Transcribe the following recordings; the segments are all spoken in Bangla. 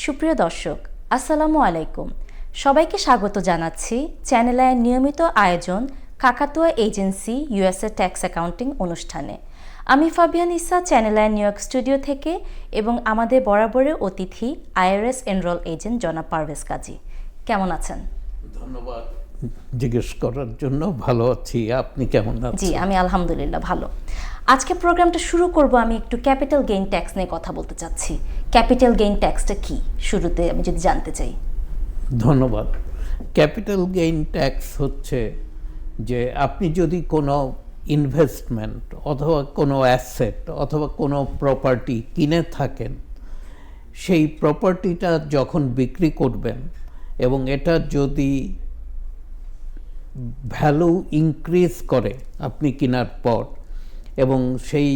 সুপ্রিয় দর্শক, আসসালামু আলাইকুম। সবাইকে স্বাগত জানাচ্ছি চ্যানেল আইয়ের নিয়মিত আয়োজন কাকাতুয়া এজেন্সি ইউএসএ ট্যাক্স অ্যাকাউন্টিং অনুষ্ঠানে। আমি ফাবিয়ান ইসা চ্যানেল আইয়ের নিউ ইয়র্ক স্টুডিও থেকে এবং আমাদের বরাবরের অতিথি আইআরএস এনরোল এজেন্ট জনাব পারভেজ কাজী। কেমন আছেন? ধন্যবাদ জিজ্ঞেস করার জন্য। ভালো আছি, আপনি কেমন আছেন? জি, আমি আলহামদুলিল্লাহ ভালো। আজকে প্রোগ্রামটা শুরু করব, আমি একটু ক্যাপিটাল গেইন ট্যাক্স নিয়ে কথা বলতে চাচ্ছি। ক্যাপিটাল গেইন ট্যাক্সটা কি শুরুতে আমি যদি জানতে চাই। ধন্যবাদ। ক্যাপিটাল গেইন ট্যাক্স হচ্ছে যে আপনি যদি কোনো ইনভেস্টমেন্ট অথবা কোনো অ্যাসেট অথবা কোনো প্রপার্টি কিনে থাকেন, সেই প্রপার্টিটা যখন বিক্রি করবেন এবং এটা যদি ভ্যালু ইনক্রিজ করে আপনি কেনার পর, এবং সেই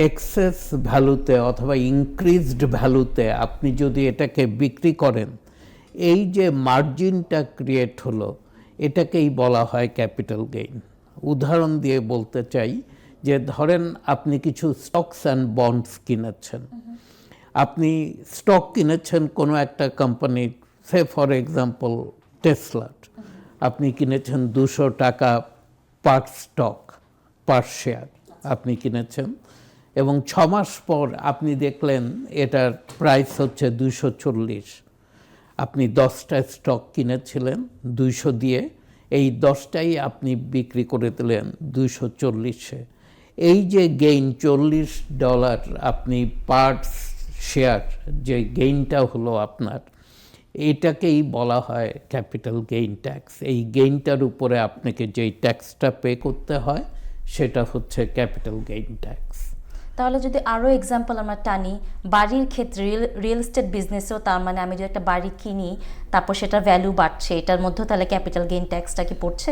এক্সেস ভ্যালুতে অথবা ইনক্রিজড ভ্যালুতে আপনি যদি এটাকে বিক্রি করেন, এই যে মার্জিনটা ক্রিয়েট হলো, এটাকেই বলা হয় ক্যাপিটাল গেইন। উদাহরণ দিয়ে বলতে চাই যে ধরেন আপনি কিছু স্টকস অ্যান্ড বন্ডস কিনেছেন। আপনি স্টক কিনেছেন কোনো একটা কোম্পানির, সে ফর এক্সাম্পল টেসলার। আপনি কিনেছেন 200 টাকা পার স্টক, পার শেয়ার আপনি কিনেছেন, এবং 6 মাস পর আপনি দেখলেন এটার প্রাইস হচ্ছে 240। আপনি 10টা স্টক কিনেছিলেন 200 দিয়ে, এই 10টাই আপনি বিক্রি করে দিলেন 240-এ। এই যে গেইন $40 আপনি পার শেয়ার, যে গেইনটা হলো আপনার, এইটাকেই বলা হয় ক্যাপিটাল গেইন ট্যাক্স। এই গেইনটার উপরে আপনাকে যেই ট্যাক্সটা পে করতে হয় সেটা হচ্ছে ক্যাপিটাল গেইন ট্যাক্স। তাহলে যদি আরও এক্সাম্পল আমরা টানি, বাড়ির ক্ষেত্রে রিয়েল এস্টেট বিজনেসেও, তার মানে আমি যদি একটা বাড়ি কিনি তারপর সেটার ভ্যালু বাড়ছে, এটার মধ্যে তাহলে ক্যাপিটাল গেইন ট্যাক্সটা কি পড়ছে?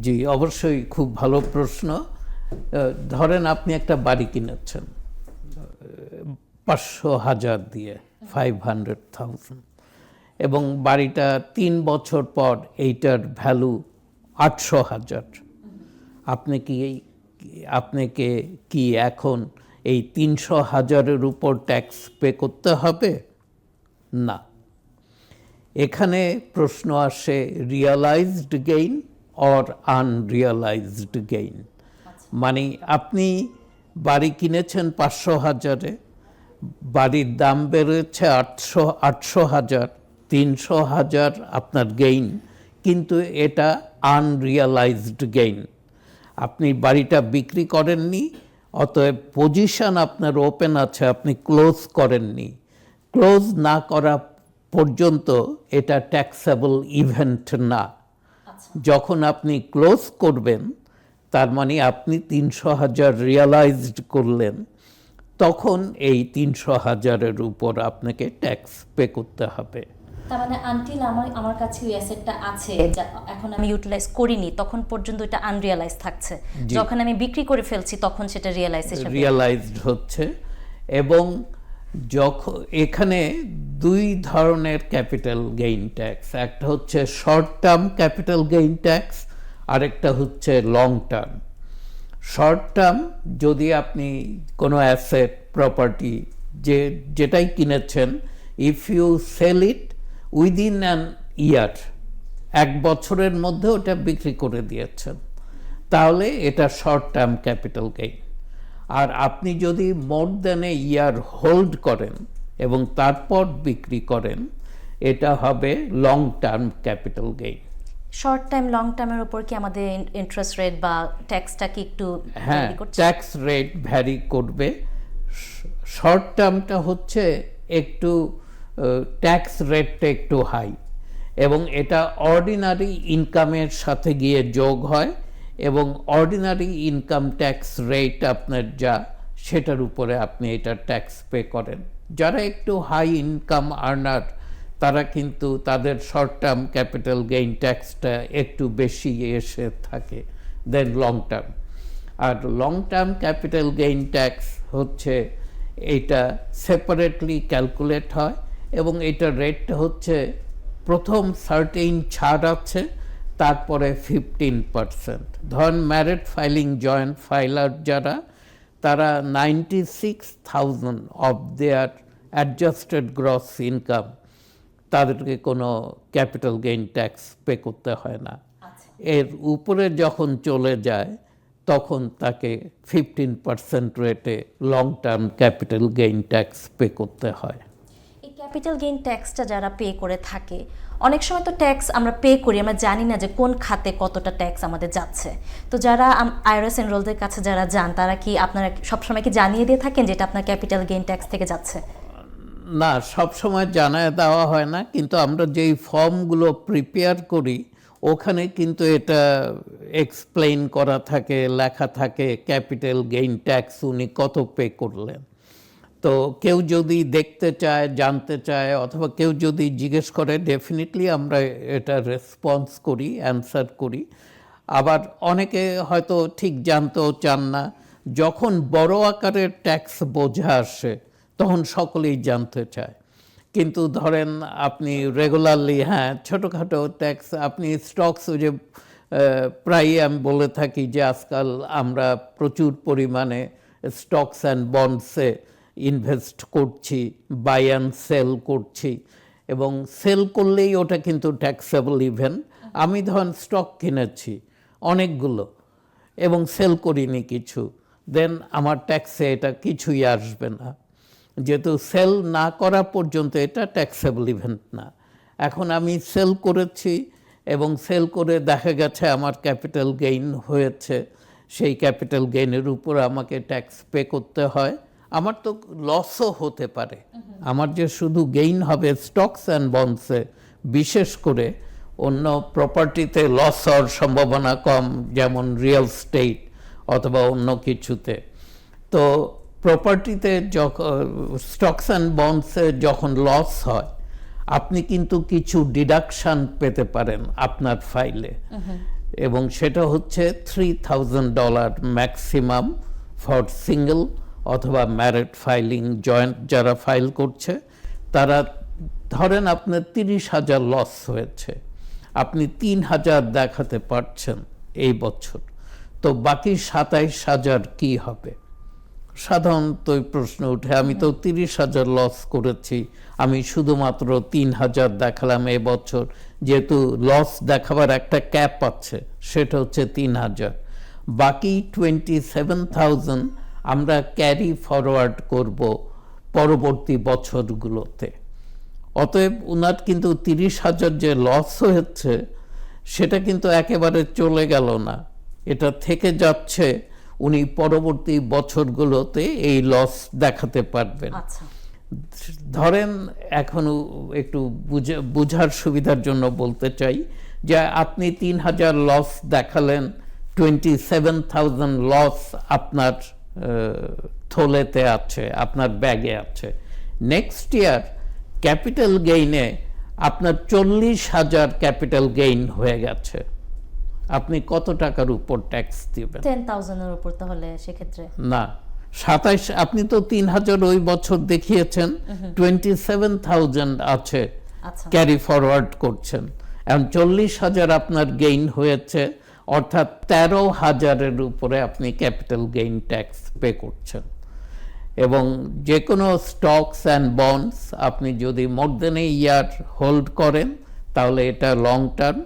জি, অবশ্যই, খুব ভালো প্রশ্ন। ধরেন আপনি একটা বাড়ি কিনেছেন 500,000 দিয়ে, 500,000, এবং বাড়িটা 3 বছর পর এইটার ভ্যালু 800,000। আপনাকে কি এখন এই 300,000-এর উপর ট্যাক্স পে করতে হবে? না। এখানে প্রশ্ন আসে realised gain or unrealised gain. মানে আপনি বাড়ি কিনেছেন 500,000-এ, বাড়ির দাম বেড়েছে 800,000, 300,000 আপনার গেইন, কিন্তু এটা আনরিয়ালাইজড গেইন। আপনি বাড়িটা বিক্রি করেননি, অতএব পজিশন আপনার ওপেন আছে, আপনি ক্লোজ করেননি। ক্লোজ না করা পর্যন্ত এটা ট্যাক্সেবল ইভেন্ট না। যখন আপনি ক্লোজ করবেন, তার মানে আপনি 300,000 রিয়ালাইজড করলেন, তখন এই 300,000-এর উপর আপনাকে ট্যাক্স পে করতে হবে। তার মানে আনটিল আমার কাছে ওই অ্যাসেটটা আছে, এখন আমি ইউটিলাইজ করিনি, তখন পর্যন্ত এটা আনরিয়ালাইজ থাকছে। যখন আমি বিক্রি করে ফেলছি তখন সেটা রিয়ালাইজড হচ্ছে। এবং যখন এখানে 2 ধরনের ক্যাপিটাল গেইন ট্যাক্স, একটা হচ্ছে short term capital gain tax, আরেকটা হচ্ছে লং টার্ম। শর্ট টার্ম, যদি আপনি কোনো অ্যাসেট প্রপার্টি যেটাই কিনেছেন, if you sell it within an year, 1 বছরের মধ্যে ওটা বিক্রি করে দিয়েছেন, তাহলে এটা শর্ট টার্ম ক্যাপিটাল গেইন। আর আপনি যদি more than a year hold করেন এবং তারপর বিক্রি করেন, এটা হবে long term capital gain. Short time long টার্মের উপর কি আমাদের ইন্টারেস্ট রেট বা ট্যাক্সটা কি একটু ভ্যারি করছে? ট্যাক্স রেট ভ্যারি করবে। শর্ট টার্মটা হচ্ছে একটু ট্যাক্স রেটটা একটু হাই, এবং এটা অর্ডিনারি ইনকামের সাথে গিয়ে যোগ হয়, এবং অর্ডিনারি ইনকাম ট্যাক্স রেট আপনার যা, সেটার উপরে আপনি এটা ট্যাক্স পে করেন। যারা একটু হাই ইনকাম আর্নার, তারা কিন্তু তাদের শর্ট টার্ম ক্যাপিটাল গেইন ট্যাক্সটা একটু বেশি এসে থাকে দেন লং টার্ম। আর long term capital gain tax হচ্ছে এটা সেপারেটলি ক্যালকুলেট হয়, এবং এটার রেটটা হচ্ছে প্রথম সার্টেইন ছাড় আছে, তারপরে 15%। ধরেন ম্যারিড ফাইলিং জয়েন্ট ফাইলার যারা, তারা 96,000 of their adjusted gross income, তাদেরকে কোনো ক্যাপিটাল গেইন ট্যাক্স পে করতে হয় না। এর উপরে যখন চলে যায় তখন তাকে 15% রেটে long term capital gain tax pay করতে হয়। এই ক্যাপিটাল গেইন ট্যাক্সটা যারা পে করে থাকে, অনেক সময় তো ট্যাক্স আমরা পে করি, আমরা জানি না যে কোন খাতে কতটা ট্যাক্স আমাদের যাচ্ছে। তো যারা আইআরএস এনরোলদের কাছে যারা যান, তারা কি আপনারা সবসময় কি জানিয়ে দিয়ে থাকেন যেটা আপনার ক্যাপিটাল গেইন ট্যাক্স থেকে যাচ্ছে? না, সব সময় জানায় দেওয়া হয় না, কিন্তু আমরা যেই ফর্মগুলো প্রিপেয়ার করি ওখানে কিন্তু এটা এক্সপ্লেইন করা থাকে, লেখা থাকে ক্যাপিটাল গেইন ট্যাক্স উনি কত পে করলেন। তো কেউ যদি দেখতে চায়, জানতে চায়, অথবা কেউ যদি জিজ্ঞেস করে, ডেফিনেটলি আমরা এটা রেসপন্স করি, অ্যান্সার করি। আবার অনেকে হয়তো ঠিক জানতেও চান না। যখন বড় আকারের ট্যাক্স বোঝা আসে তখন সকলেই জানতে চায়। কিন্তু ধরেন আপনি রেগুলারলি, ছোটোখাটো ট্যাক্স, আপনি স্টকস, যে প্রায়ই আমি বলে থাকি যে আজকাল আমরা প্রচুর পরিমাণে স্টকস অ্যান্ড বন্ডসে ইনভেস্ট করছি, বাই অ্যান্ড সেল করছি, এবং সেল করলেই ওটা কিন্তু ট্যাক্সেবল ইভেন। আমি ধরেন স্টক কিনেছি অনেকগুলো এবং সেল করিনি কিছু, দেন আমার ট্যাক্সে এটা কিছুই আসবে না, যেহেতু সেল না করা পর্যন্ত এটা ট্যাক্সেবল ইভেন্ট না। এখন আমি সেল করেছি এবং সেল করে দেখা গেছে আমার ক্যাপিটাল গেইন হয়েছে, সেই ক্যাপিটাল গেইনের উপর আমাকে ট্যাক্স পে করতে হয়। আমার তো লসও হতে পারে, আমার যে শুধু গেইন হবে স্টকস অ্যান্ড বন্ডসে, বিশেষ করে অন্য প্রপার্টিতে লস হওয়ার সম্ভাবনা কম, যেমন রিয়েল স্টেট অথবা অন্য কিছুতে। তো প্রপার্টিতে যখন, স্টকস অ্যান্ড বন্ডসে যখন লস হয়, আপনি কিন্তু কিছু ডিডাকশান পেতে পারেন আপনার ফাইলে, এবং সেটা হচ্ছে $3,000 ম্যাক্সিমাম ফর সিঙ্গেল অথবা ম্যারিড ফাইলিং। জয়েন্ট যারা ফাইল করছে তারা, ধরেন আপনার 30,000 লস হয়েছে, আপনি 3,000 দেখাতে পারছেন এই বছর, তো বাকি 27,000 কি হবে? সাধারণত প্রশ্ন উঠে, আমি তো 30,000 লস করেছি, আমি শুধুমাত্র 3,000 দেখালাম এবছর। যেহেতু লস দেখাবার একটা ক্যাপ আছে, সেটা হচ্ছে 3,000, বাকি 27,000 আমরা ক্যারি ফরওয়ার্ড করব পরবর্তী বছরগুলোতে। অতএব উনার কিন্তু 30,000 যে লস হয়েছে সেটা কিন্তু একেবারে চলে গেল না, এটা থেকে যাচ্ছে। উনি পরবর্তী বছরগুলোতে এই লস দেখাতে পারবেন। ধরেন এখন একটু বুঝার সুবিধার জন্য বলতে চাই যে আপনি 3,000 লস দেখালেন, 27,000 লস আপনার থলেতে আছে, আপনার ব্যাগে আছে। নেক্সট ইয়ার ক্যাপিটাল গেইনে আপনার 40,000 ক্যাপিটাল গেইন হয়ে গেছে, আপনি কত টাকার উপর ট্যাক্স দিবেন? 10,000-এর উপর। তাহলে সেক্ষেত্রে না, 27, আপনি তো 3,000 ওই বছর দেখিয়েছেন, 27,000 আছে, ক্যারি ফরওয়ার্ড করছেন। এখন 40,000 আপনার গেইন হয়েছে, অর্থাৎ 13,000-এর উপরে আপনি ক্যাপিটাল গেইন ট্যাক্স পে করছেন। এবং যে কোনো স্টকস অ্যান্ড বন্ডস আপনি যদি মোর দেন এ ইয়ার হোল্ড করেন তাহলে এটা লং টার্ম,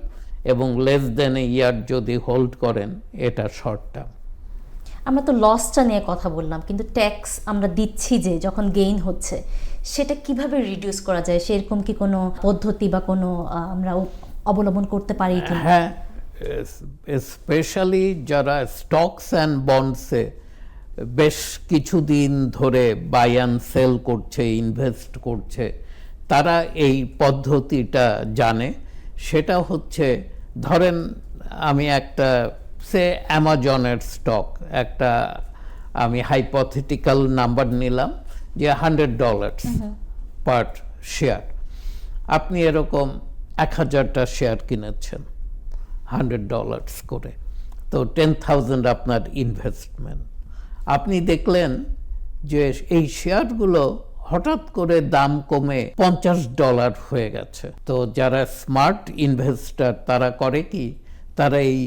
এবং লেস দেন এ ইয়ার যদি হোল্ড করেন এটা শর্ট টার্ম। আমরা তো লসটা নিয়ে কথা বললাম, কিন্তু ট্যাক্স আমরা দিচ্ছি যে যখন গেইন হচ্ছে, সেটা কিভাবে রিডিউস করা যায়? সেরকম কি কোনো পদ্ধতি বা কোনো আমরা অবলম্বন করতে পারি কি? হ্যাঁ, স্পেশালি যারা স্টকস অ্যান্ড বন্ডসে বেশ কিছুদিন ধরে বাই অ্যান্ড সেল করছে, ইনভেস্ট করছে, তারা এই পদ্ধতিটা জানে। সেটা হচ্ছে, ধরেন আমি একটা অ্যামাজনের স্টক, একটা আমি হাইপোথেটিক্যাল নাম্বার নিলাম যে $100 পার শেয়ার। আপনি এরকম 1,000টা শেয়ার কিনেছেন $100 করে, তো 10,000 আপনার ইনভেস্টমেন্ট। আপনি দেখলেন যে এই শেয়ারগুলো হঠাৎ করে দাম কমে $50 হয়ে গেছে। তো যারা স্মার্ট ইনভেস্টর তারা করে কি, তারা এই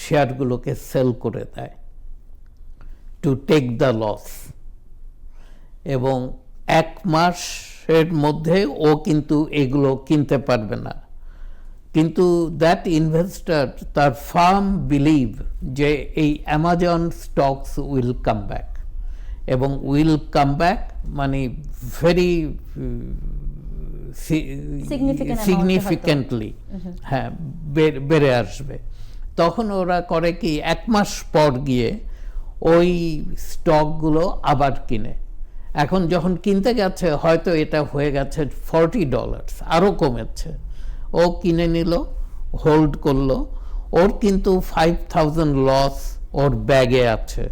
শেয়ারগুলোকে সেল করে দেয় টু টেক দ্য লস, এবং 1 মাসের মধ্যে ও কিন্তু এগুলো কিনতে পারবে না। কিন্তু দ্যাট ইনভেস্টর তার ফার্ম বিলিভ যে এই Amazon stocks will come back, এবং উইল কাম ব্যাক মানে ভেরি সিগনিফিক্যান্টলি, হ্যাঁ, বেড়ে আসবে। তখন ওরা করে কি 1 মাস পর গিয়ে ওই স্টকগুলো আবার কিনে। এখন যখন কিনতে গেছে হয়তো এটা হয়ে গেছে $40, আরও কমেছে, ও কিনে নিল, হোল্ড করলো। ওর কিন্তু 5,000 লস ওর ব্যাগে আছে,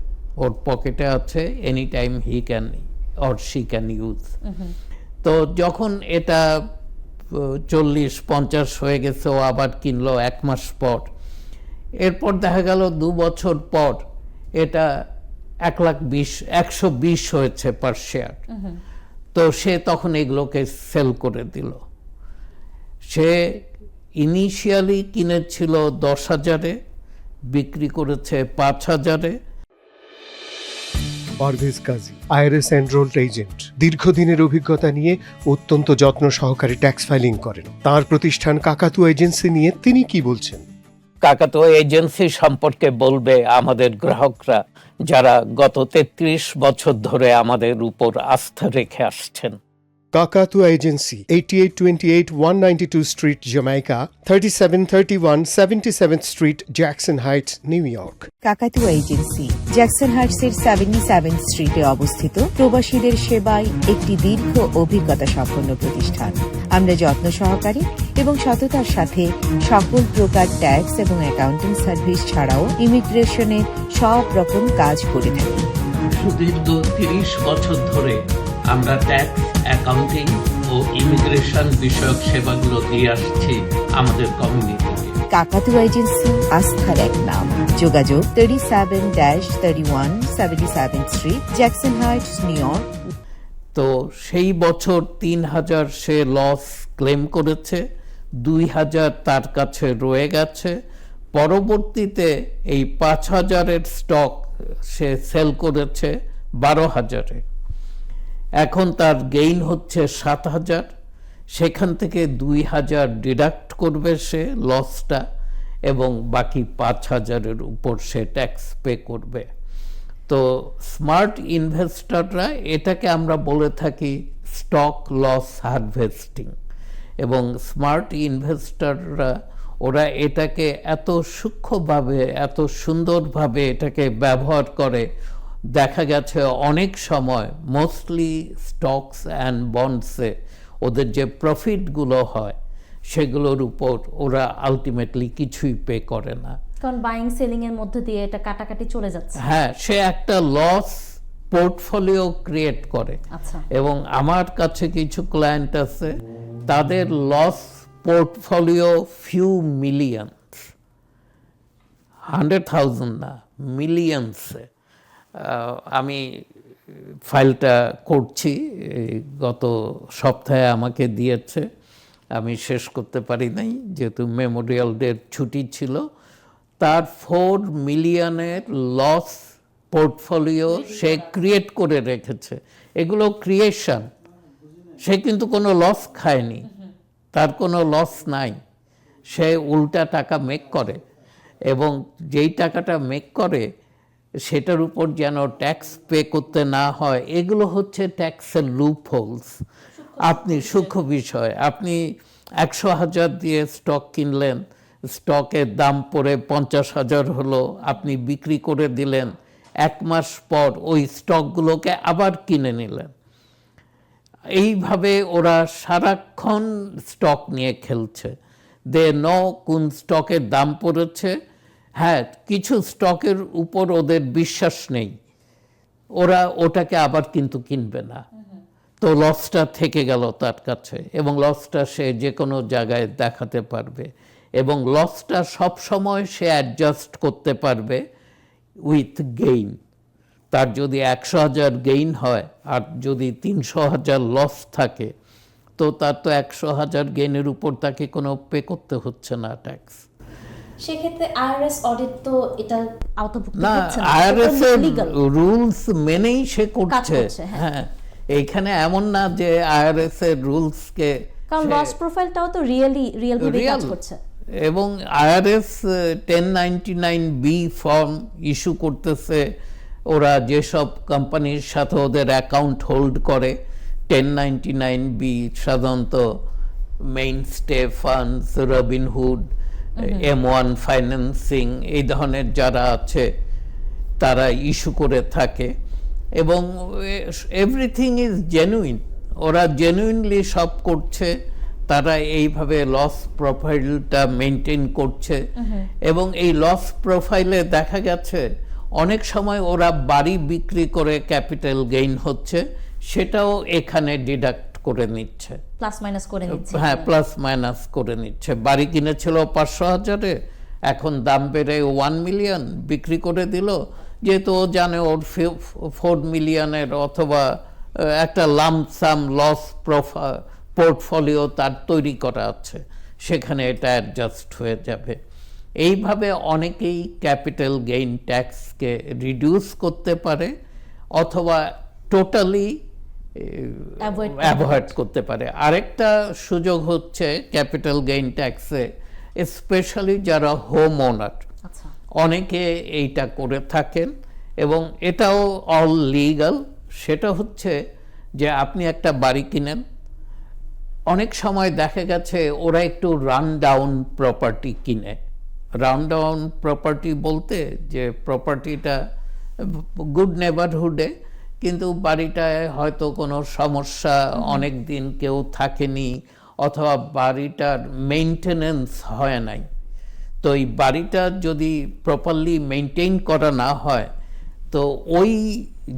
ওর পকেটে আছে, any time he can or she can use. তো যখন এটা 40-50 হয়ে গেছে, ও আবার কিনলো 1 মাস পর। এরপর দেখা গেল 2 বছর পর এটা 120 হয়েছে পার শেয়ার। তো সে তখন এগুলোকে সেল করে দিল। সে ইনিশিয়ালি কিনেছিল 10,000-এ, বিক্রি করেছে 5,000-এ। পারভেজ কাজী, আইআরএস এনরোলড এজেন্ট, দীর্ঘদিনের অভিজ্ঞতা নিয়ে অত্যন্ত যত্ন সহকারে ট্যাক্স ফাইলিং করেন। তার প্রতিষ্ঠান কাকাতুয়া এজেন্সি নিয়ে তিনি কি বলছেন? কাকাতুয়া এজেন্সি সম্পর্কে বলবে আমাদের গ্রাহকরা, যারা গত 33 বছর ধরে আমাদের উপর আস্থা রেখে আসছেন। কাকাতুয়া agency, 8828 192 street, Jamaica, 3731 77th street, Jackson Heights, new York. কাকাতুয়া এজেন্সি জ্যাকসন হাইটসের 77 স্ট্রিটে অবস্থিত, প্রবাসীদের সেবায় একটি দীর্ঘ অভিজ্ঞতা সম্পন্ন প্রতিষ্ঠান। আমরা যত্ন সহকারে এবং সততার সাথে সকল প্রকার ট্যাক্স এবং অ্যাকাউন্টিং সার্ভিস ছাড়াও ইমিগ্রেশনের সব রকম কাজ করে থাকি। সুদীর্ঘ 30 বছর ধরে আমরা ট্যাক্স, অ্যাকাউন্টিং ও ইমিগ্রেশন বিষয়ক সেবাগুলো দিয়ে আসছি আমাদের কমিউনিটিতে। কাকাতুয়া এজেন্সি আস্থার এক নাম। যোগাযোগ 37-31 77th street, Jackson Heights, new York. তো সেই বছর 3,000 সে লস ক্লেম করেছে, 2,000 তার কাছে রয়ে গেছে। পরবর্তীতে এই 5,000-এর স্টক সে সেল করেছে 12,000-এ। এখন তার গেইন হচ্ছে 7,000। সেখান থেকে 2,000 ডিডাক্ট করবে সে লসটা, এবং বাকি 5,000-এর উপর সে ট্যাক্স পে করবে। তো স্মার্ট ইনভেস্টররা এটাকে আমরা বলে থাকি স্টক লস হারভেস্টিং, এবং স্মার্ট ইনভেস্টররা ওরা এটাকে এত সূক্ষ্মভাবে, এত সুন্দরভাবে এটাকে ব্যবহার করে। দেখা গেছে অনেক সময় মোস্টলি স্টকস অ্যান্ড বন্ডসে ওদের যে প্রফিটগুলো হয় সেগুলোর উপর ওরা আলটিমেটলি কিছুই পে করে না, কারণ বাইং সেলিং এর মধ্যে দিয়ে এটা কাটাকাটি চলে যাচ্ছে। হ্যাঁ, সে একটা লস পোর্টফোলিও ক্রিয়েট করে। আচ্ছা। এবং আমার কাছে কিছু ক্লায়েন্ট আছে, তাদের লস পোর্টফোলিও ফিউ মিলিয়নস, 100,000 না, মিলিয়নসে। আমি ফাইলটা করছি, গত সপ্তাহে আমাকে দিয়েছে, আমি শেষ করতে পারি নাই যেহেতু মেমোরিয়াল ডের ছুটি ছিল। তার 4 মিলিয়নের লস পোর্টফোলিও সে ক্রিয়েট করে রেখেছে। এগুলো ক্রিয়েশন, সে কিন্তু কোনো লস খায়নি, তার কোনো লস নাই, সে উল্টা টাকা মেক করে, এবং যেই টাকাটা মেক করে সেটার উপর যেন ট্যাক্স পে করতে না হয়। এগুলো হচ্ছে ট্যাক্সের লুপ হোলস। আপনি সূক্ষ্ম বিষয়, আপনি 100,000 দিয়ে স্টক কিনলেন, স্টকের দাম পড়ে 50,000 হলো, আপনি বিক্রি করে দিলেন, 1 মাস পর ওই স্টকগুলোকে আবার কিনে নিলেন। এইভাবে ওরা সারাক্ষণ স্টক নিয়ে খেলছে। দে নো কোন স্টকের দাম পড়েছে। হ্যাঁ, কিছু স্টকের উপর ওদের বিশ্বাস নেই, ওরা ওটাকে আবার কিন্তু কিনবে না। তো লসটা থেকে গেল তার কাছে, এবং লসটা সে যে কোনো জায়গায় দেখাতে পারবে, এবং লসটা সবসময় সে অ্যাডজাস্ট করতে পারবে উইথ গেইন। তার যদি 100,000 গেইন হয় আর যদি 300,000 লস থাকে, তো তার তো 100,000 গেইনের উপর তাকে কোনো পে করতে হচ্ছে না ট্যাক্স। সেক্ষেত্রে আইআরএস অডিট তো এটা আওতাভুক্ত না, হচ্ছে না। আইআরএস এর রুলস মেনেই সে করছে। করছে, হ্যাঁ। হ্যাঁ, এইখানে এমন না যে আইআরএস এর রুলসকে কারণ লস প্রোফাইলটাও তো রিয়েল ভাবে কাজ করছে। এবং আইআরএস 1099-B ফর্ম ইস্যু করতেছে ওরা যেসব কোম্পানির সাথে ওদের অ্যাকাউন্ট হোল্ড করে। 1099-B সাধারণত মেইনস্টে ফান্ডস, রবিনহুড, M1 ফাইন্যান্সিং, এই ধরনের যারা আছে তারা ইস্যু করে থাকে এবং এভরিথিং ইজ জেনুইন। ওরা জেনুইনলি সব করছে, তারা এইভাবে লস প্রোফাইলটা মেনটেন করছে এবং এই লস প্রোফাইলে দেখা গেছে অনেক সময় ওরা বাড়ি বিক্রি করে ক্যাপিটাল গেইন হচ্ছে, সেটাও এখানে ডিডাক্ট করে নিচ্ছে, প্লাস মাইনাস করে নিচ্ছে। হ্যাঁ, প্লাস মাইনাস করে নিচ্ছে। বাড়ি কিনেছিল 500,000-এ, এখন দাম বেড়ে 1 মিলিয়ন বিক্রি করে দিল, যেহেতু ও জানে ওর 4 মিলিয়নের অথবা একটা লামসাম লস পোর্টফোলিও তার তৈরি করা আছে, সেখানে এটা অ্যাডজাস্ট হয়ে যাবে। এইভাবে অনেকেই ক্যাপিটাল গেইন ট্যাক্সকে রিডিউস করতে পারে অথবা টোটালি অ্যাভয়েড করতে পারে। আরেকটা সুযোগ হচ্ছে ক্যাপিটাল গেইন ট্যাক্সে, স্পেশালি যারা হোম ওনার, আচ্ছা, অনেকে এইটা করে থাকেন এবং এটাও অল লিগাল। সেটা হচ্ছে যে আপনি একটা বাড়ি কিনেন, অনেক সময় দেখা গেছে ওরা একটু রান ডাউন প্রপার্টি কিনে। রান ডাউন প্রপার্টি বলতে যে প্রপার্টিটা গুড নেবারহুডে, কিন্তু বাড়িটায় হয়তো কোনো সমস্যা, অনেক দিন কেউ থাকেনি অথবা বাড়িটার মেইনটেনেন্স হয় নাই। তো এই বাড়িটা যদি প্রপারলি মেনটেন করা না হয়, তো ওই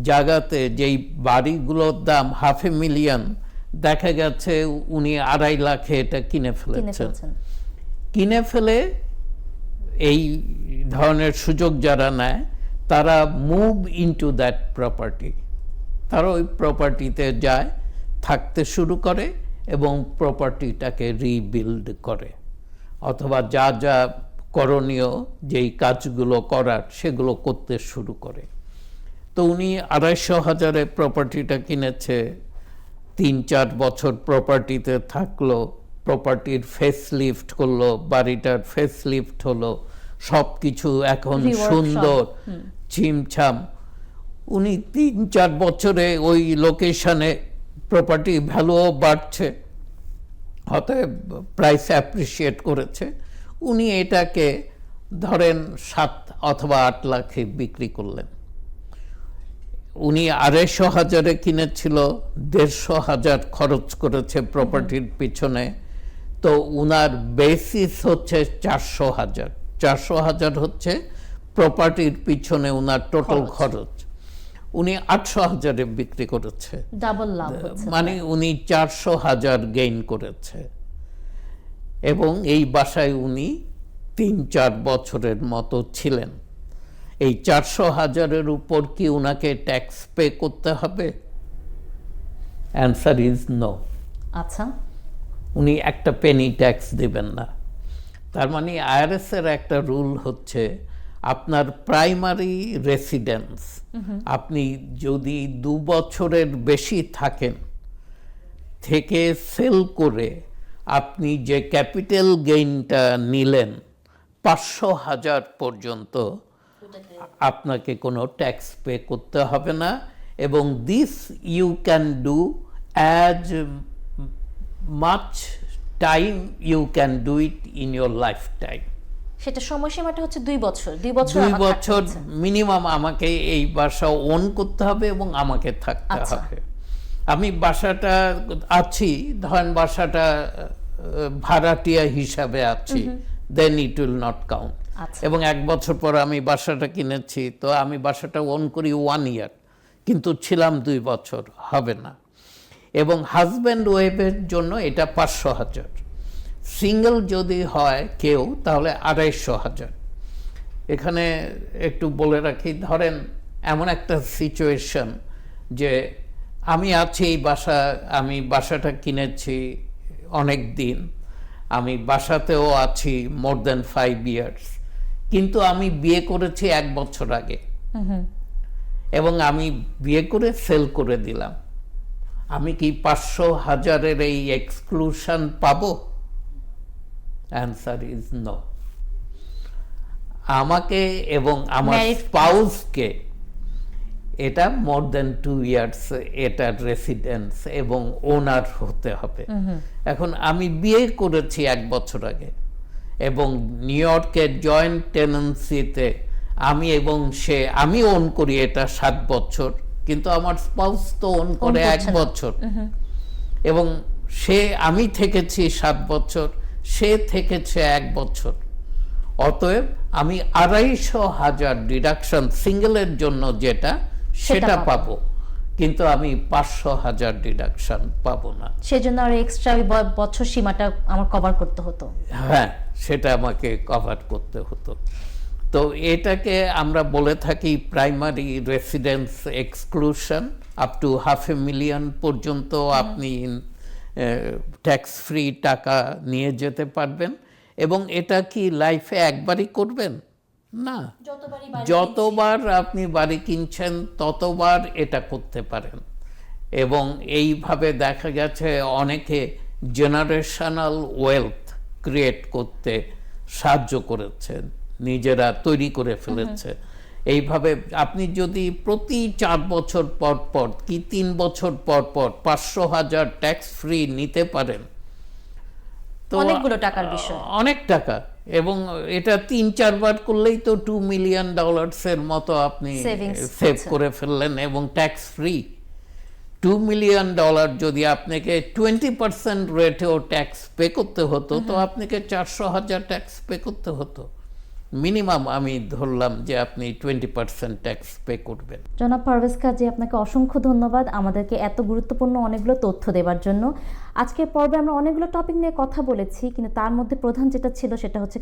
জায়গাতে যেই বাড়িগুলোর দাম 500,000, দেখা গেছে উনি 2.5 লাখে এটা কিনে ফেলেছেন। কিনে ফেলে এই ধরনের সুযোগ যারা নেয় তারা মুভ ইনটু দ্যাট প্রপার্টি, তারা ওই প্রপার্টিতে যায়, থাকতে শুরু করে এবং প্রপার্টিটাকে রিবিল্ড করে অথবা যা যা করণীয় যেই কাজগুলো করার সেগুলো করতে শুরু করে। তো উনি 250,000-এ প্রপার্টিটা কিনেছে, 3-4 বছর প্রপার্টিতে থাকলো, প্রপার্টির ফেস লিফট করলো, বাড়িটার ফেস লিফট হলো, সব কিছু এখন সুন্দর ছিমছাম। উনি 3-4 বছরে ওই লোকেশনে প্রপার্টি ভ্যালুও বাড়ছে, অতএব প্রাইস অ্যাপ্রিসিয়েট করেছে। উনি এটাকে ধরেন 7 অথবা 8 লাখে বিক্রি করলেন। উনি 250,000-এ কিনেছিল, 150,000 খরচ করেছে প্রপার্টির পিছনে, তো উনার বেসিস হচ্ছে 400,000। 400,000 হচ্ছে প্রপার্টির পিছনে উনার টোটাল খরচ। উনি 800,000-এ বিক্রি করেছে, ডাবল লাভ হচ্ছে, মানে উনি 400,000 গেইন করেছে। এবং এই বাসায় উনি 3-4 বছরের মতো ছিলেন। এই 400,000-এর উপর কি উনাকে ট্যাক্স পে করতে হবে? Answer is no. আচ্ছা, উনি একটা পেনি ট্যাক্স দিবেন না। তার মানে আইআরএস এর একটা রুল হচ্ছে আপনার প্রাইমারি রেসিডেন্স, আপনি যদি 2 বছরের বেশি থাকেন, থেকে সেল করে আপনি যে ক্যাপিটাল গেইনটা নিলেন 500,000 পর্যন্ত আপনাকে কোনো ট্যাক্স পে করতে হবে না। এবং this you can do as much time you can do it in your lifetime. সেটা সময়সীমাটা হচ্ছে 2 বছর। 2 বছর মিনিমাম আমাকে এই বাসা ওন করতে হবে এবং আমাকে থাকতে হবে। আমি বাসাটা আছি, ধরেন বাসাটা ভাড়াটিয়া হিসাবে আছি, দেন ইট উইল নট কাউন্ট। এবং 1 বছর পর আমি বাসাটা কিনেছি, তো আমি বাসাটা ওন করি 1 ইয়ার, কিন্তু ছিলাম 2 বছর, হবে না। এবং হাজব্যান্ড ওয়াইফের জন্য এটা 500,000। সিঙ্গেল যদি হয় কেউ তাহলে 250,000। এখানে একটু বলে রাখি, ধরেন এমন একটা সিচুয়েশন যে আমি আছি এই আমি বাসাটা কিনেছি অনেক দিন, আমি বাসাতেও আছি মোর দ্যান 5 ইয়ার্স, কিন্তু আমি বিয়ে করেছি 1 বছর আগে এবং আমি বিয়ে করে সেল করে দিলাম আমি কি 500,000-এর এই এক্সক্লুশন পাবো? Answer is no. আমাকে এবং আমার Married স্পাউসকে এটা মোর দেন 2 ইয়ার্স এটার রেসিডেন্স এবং ওনার হতে হবে। এখন আমি বিয়ে করেছি 1 বছর আগে এবং নিউ ইয়র্কের জয়েন্ট টেনেন্সিতে আমি এবং সে, আমি ওন করি এটা 7 বছর, কিন্তু আমার স্পাউস তো ওন করে 1 বছর, এবং সে, আমি থেকেছি 7 বছর, সে থেকেছে 1 বছর। অতএব আমি 250,000 ডিডাকশন সিঙ্গেলের জন্য যেটা সেটা পাবো, কিন্তু আমি 500,000 ডিডাকশন পাবো না। সেজন্য আর এক্সট্রা বছর সীমাটা আমার কভার করতে হতো। হ্যাঁ, সেটা আমাকে কভার করতে হতো। তো এটাকে আমরা বলে থাকি primary residence exclusion. Up to $500,000 পর্যন্ত আপনি ট্যাক্স ফ্রি টাকা নিয়ে যেতে পারবেন। এবং এটা কি লাইফে একবারই করবেন? না, যতবার আপনি বাড়ি কিনছেন ততবার এটা করতে পারেন। এবং এইভাবে দেখা গেছে অনেকে জেনারেশনাল ওয়েলথ ক্রিয়েট করতে সাহায্য করেছে, নিজেরা তৈরি করে ফেলেছে। এইভাবে আপনি যদি প্রতি 4 বছর পর পর কি 3 বছর পর পর 500,000 ট্যাক্স ফ্রি নিতে পারেন, তো অনেকগুলো টাকার বিষয়, অনেক টাকা। এবং এটা 3-4 বার করলেই তো $2 মিলিয়ন মতো আপনি সেভ করে ফেললেন, এবং ট্যাক্স ফ্রি। $2 মিলিয়ন যদি আপনাকে 20% রেটেও ট্যাক্স পে করতে হতো, তো আপনাকে 400,000 ট্যাক্স পে করতে হতো মিনিমাম। আমি ধরলাম যে আপনি 20% ট্যাক্স পে করবেন। জনাব পারভেজ কাজী, আপনাকে অসংখ্য ধন্যবাদ আমাদেরকে এত গুরুত্বপূর্ণ অনেকগুলো তথ্য দেওয়ার জন্য। আজকের পর্বে আমরা অনেকগুলো টপিক নিয়ে কথা বলেছি, কিন্তু তার মধ্যে প্রধান যেটা ছিল সেটা হচ্ছে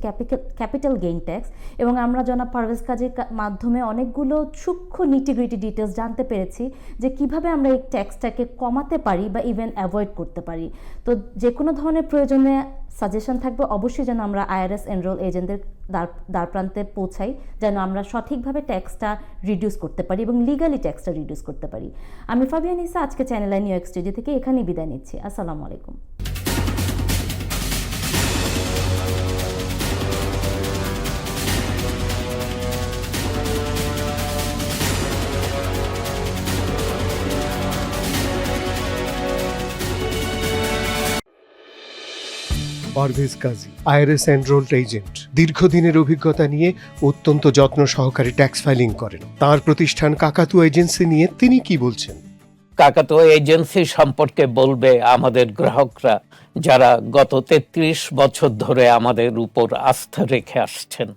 ক্যাপিটাল গেইন ট্যাক্স, এবং আমরা জনাব পারভেজ কাজীর মাধ্যমে অনেকগুলো সূক্ষ্ম নিটিগ্রিটি ডিটেলস জানতে পেরেছি যে কিভাবে আমরা এই ট্যাক্সটাকে কমাতে পারি বা ইভেন অ্যাভয়েড করতে পারি। তো যে কোনো ধরনের প্রয়োজনে সাজেশন থাকবে, অবশ্যই যেন আমরা IRS এনরোল এজেন্টদের দ্বার প্রান্তে পৌঁছাই, যেন আমরা সঠিকভাবে ট্যাক্সটা রিডিউস করতে পারি এবং লিগালি ট্যাক্সটা রিডিউস করতে পারি। আমি ফাবিয়ান ইসা আজকে channel I knew York studio থেকে এখানেই বিদায় নিচ্ছি। আসসালামু আলাইকুম। পারভেজ কাজী, IRS এনরোলড এজেন্ট, দীর্ঘদিনের অভিজ্ঞতা নিয়ে অত্যন্ত যত্ন সহকারে ট্যাক্স ফাইলিং করেন। তার প্রতিষ্ঠান কাকাতুয়া এজেন্সি নিয়ে তিনি কি বলছেন? কাকাতুয়া এজেন্সি সম্পর্কে বলবে আমাদের গ্রাহকরা, যারা গত 33 বছর ধরে আমাদের উপর আস্থা রেখে আসছেন।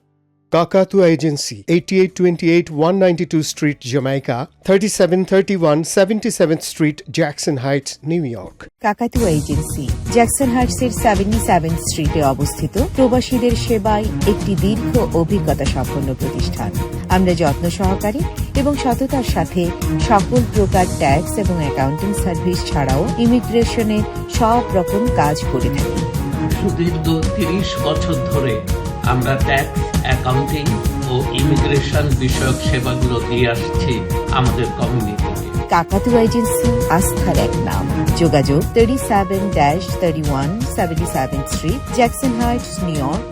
কাকাতুয়া agency, 8828 192 street, Jamaica, 3731 77th street, Jackson Heights, new York. কাকাতুয়া এজেন্সি জ্যাকসন হাইটসের 77 স্ট্রিটে অবস্থিত, প্রবাসীদের সেবায় একটি দীর্ঘ অভিজ্ঞতা সম্পন্ন প্রতিষ্ঠান। আমরা যত্ন সহকারে এবং সততার সাথে সকল প্রকার ট্যাক্স এবং অ্যাকাউন্টিং সার্ভিস ছাড়াও ইমিগ্রেশনের সব রকম কাজ করে থাকি। সুদীর্ঘ 30 বছর ধরে আমরা ট্যাক্স, অ্যাকাউন্টিং ও ইমিগ্রেশন বিষয়ক সেবাগুলো দিয়ে আসছি আমাদের কমিউনিটিতে। কাকাতুয়া এজেন্সি আস্থার এক নাম। যোগাযোগ 37-31 77th street, Jackson Heights, new York.